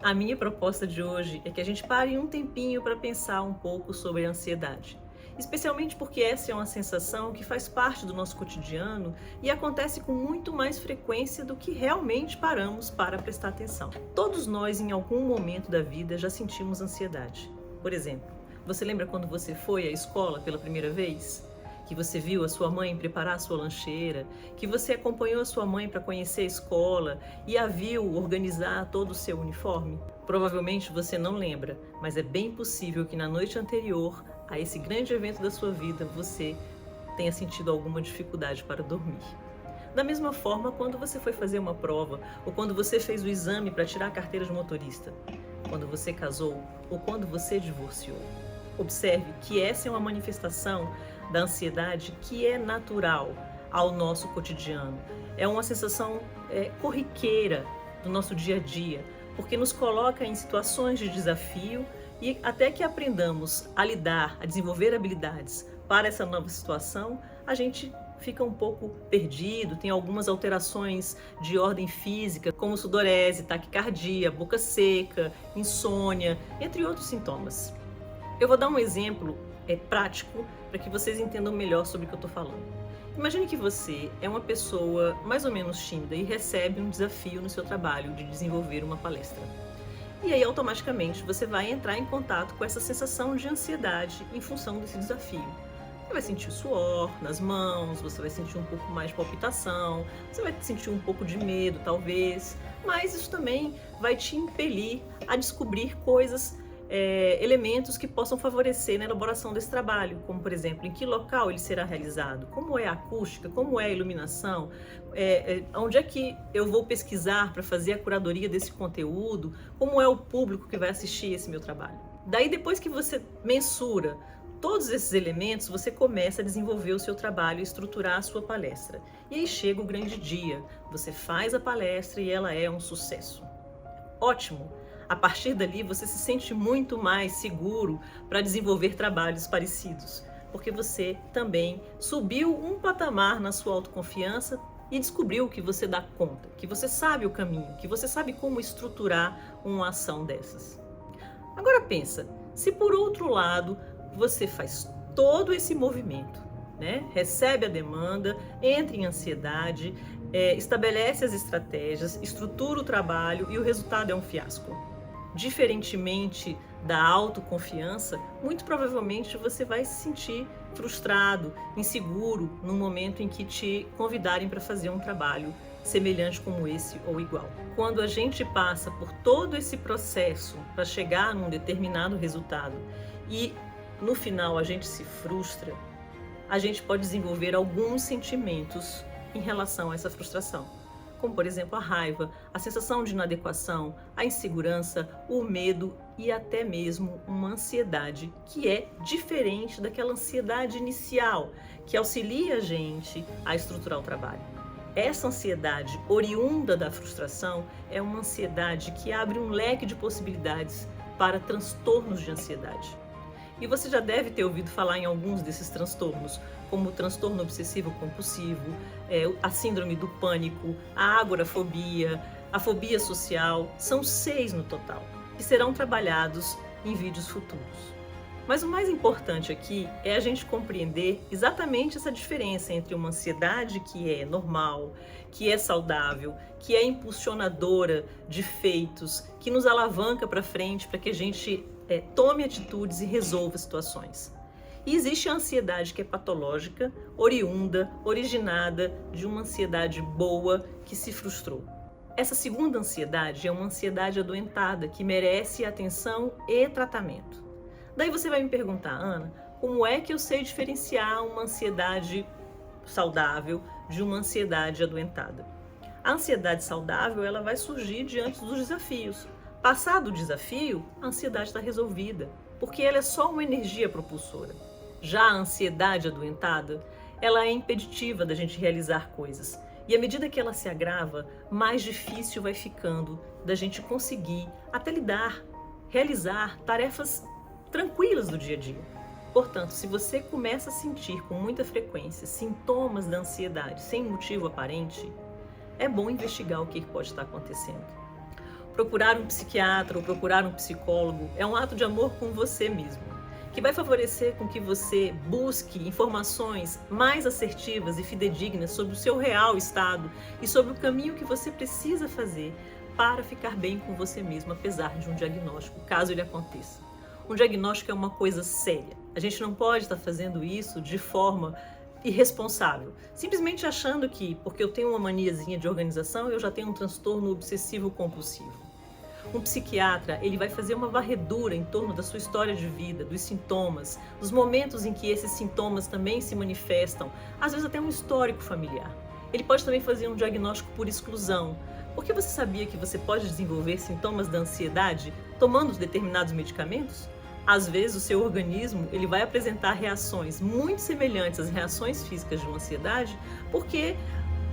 A minha proposta de hoje é que a gente pare um tempinho para pensar um pouco sobre a ansiedade. Especialmente porque essa é uma sensação que faz parte do nosso cotidiano e acontece com muito mais frequência do que realmente paramos para prestar atenção. Todos nós, em algum momento da vida, já sentimos ansiedade. Por exemplo, você lembra quando você foi à escola pela primeira vez? Que você viu a sua mãe preparar a sua lancheira, que você acompanhou a sua mãe para conhecer a escola e a viu organizar todo o seu uniforme? Provavelmente você não lembra, mas é bem possível que na noite anterior a esse grande evento da sua vida você tenha sentido alguma dificuldade para dormir. Da mesma forma, quando você foi fazer uma prova ou quando você fez o exame para tirar a carteira de motorista, quando você casou ou quando você divorciou. Observe que essa é uma manifestação da ansiedade que é natural ao nosso cotidiano. É uma sensação corriqueira do nosso dia a dia, porque nos coloca em situações de desafio e até que aprendamos a lidar, a desenvolver habilidades para essa nova situação, a gente fica um pouco perdido, tem algumas alterações de ordem física, como sudorese, taquicardia, boca seca, insônia, entre outros sintomas. Eu vou dar um exemplo prático para que vocês entendam melhor sobre o que eu estou falando. Imagine que você é uma pessoa mais ou menos tímida e recebe um desafio no seu trabalho de desenvolver uma palestra. E aí, automaticamente, você vai entrar em contato com essa sensação de ansiedade em função desse desafio. Você vai sentir suor nas mãos, você vai sentir um pouco mais de palpitação, você vai sentir um pouco de medo, talvez, mas isso também vai te impelir a descobrir coisas elementos que possam favorecer na elaboração desse trabalho, como por exemplo, em que local ele será realizado, como é a acústica, como é a iluminação, onde é que eu vou pesquisar para fazer a curadoria desse conteúdo, como é o público que vai assistir esse meu trabalho. Daí, depois que você mensura todos esses elementos, você começa a desenvolver o seu trabalho e estruturar a sua palestra. E aí chega o grande dia, você faz a palestra e ela é um sucesso. Ótimo! A partir dali, você se sente muito mais seguro para desenvolver trabalhos parecidos, porque você também subiu um patamar na sua autoconfiança e descobriu que você dá conta, que você sabe o caminho, que você sabe como estruturar uma ação dessas. Agora pensa, se por outro lado você faz todo esse movimento, né? Recebe a demanda, entra em ansiedade, estabelece as estratégias, estrutura o trabalho e o resultado é um fiasco. Diferentemente da autoconfiança, muito provavelmente você vai se sentir frustrado, inseguro no momento em que te convidarem para fazer um trabalho semelhante como esse ou igual. Quando a gente passa por todo esse processo para chegar num determinado resultado e no final a gente se frustra, a gente pode desenvolver alguns sentimentos em relação a essa frustração. Como, por exemplo, a raiva, a sensação de inadequação, a insegurança, o medo e até mesmo uma ansiedade que é diferente daquela ansiedade inicial que auxilia a gente a estruturar o trabalho. Essa ansiedade oriunda da frustração é uma ansiedade que abre um leque de possibilidades para transtornos de ansiedade. E você já deve ter ouvido falar em alguns desses transtornos, como o transtorno obsessivo-compulsivo, a síndrome do pânico, a agorafobia, a fobia social. São 6 no total, que serão trabalhados em vídeos futuros. Mas o mais importante aqui é a gente compreender exatamente essa diferença entre uma ansiedade que é normal, que é saudável, que é impulsionadora de feitos, que nos alavanca para frente para que a gente tome atitudes e resolva situações. E existe a ansiedade que é patológica, oriunda, originada de uma ansiedade boa que se frustrou. Essa segunda ansiedade é uma ansiedade adoentada que merece atenção e tratamento. Daí você vai me perguntar, Ana, como é que eu sei diferenciar uma ansiedade saudável de uma ansiedade adoentada? A ansiedade saudável, ela vai surgir diante dos desafios. Passado o desafio, a ansiedade está resolvida, porque ela é só uma energia propulsora. Já a ansiedade adoentada, ela é impeditiva da gente realizar coisas. E à medida que ela se agrava, mais difícil vai ficando da gente conseguir até lidar, realizar tarefas tranquilas do dia a dia. Portanto, se você começa a sentir com muita frequência sintomas da ansiedade sem motivo aparente, é bom investigar o que pode estar acontecendo. Procurar um psiquiatra ou procurar um psicólogo é um ato de amor com você mesmo, que vai favorecer com que você busque informações mais assertivas e fidedignas sobre o seu real estado e sobre o caminho que você precisa fazer para ficar bem com você mesmo, apesar de um diagnóstico, caso ele aconteça. Um diagnóstico é uma coisa séria. A gente não pode estar fazendo isso de forma irresponsável, simplesmente achando que, porque eu tenho uma maniazinha de organização, eu já tenho um transtorno obsessivo compulsivo. Um psiquiatra, ele vai fazer uma varredura em torno da sua história de vida, dos sintomas, dos momentos em que esses sintomas também se manifestam, às vezes até um histórico familiar. Ele pode também fazer um diagnóstico por exclusão, porque você sabia que você pode desenvolver sintomas da ansiedade tomando determinados medicamentos? Às vezes o seu organismo ele vai apresentar reações muito semelhantes às reações físicas de uma ansiedade, porque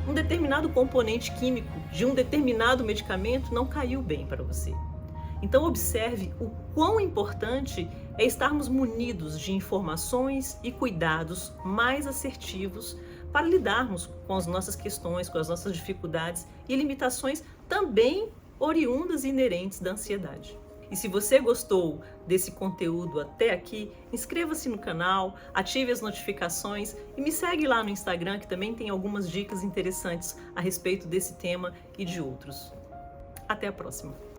um determinado componente químico de um determinado medicamento não caiu bem para você. Então observe o quão importante é estarmos munidos de informações e cuidados mais assertivos para lidarmos com as nossas questões, com as nossas dificuldades e limitações também oriundas e inerentes da ansiedade. E se você gostou desse conteúdo até aqui, inscreva-se no canal, ative as notificações e me segue lá no Instagram, que também tem algumas dicas interessantes a respeito desse tema e de outros. Até a próxima!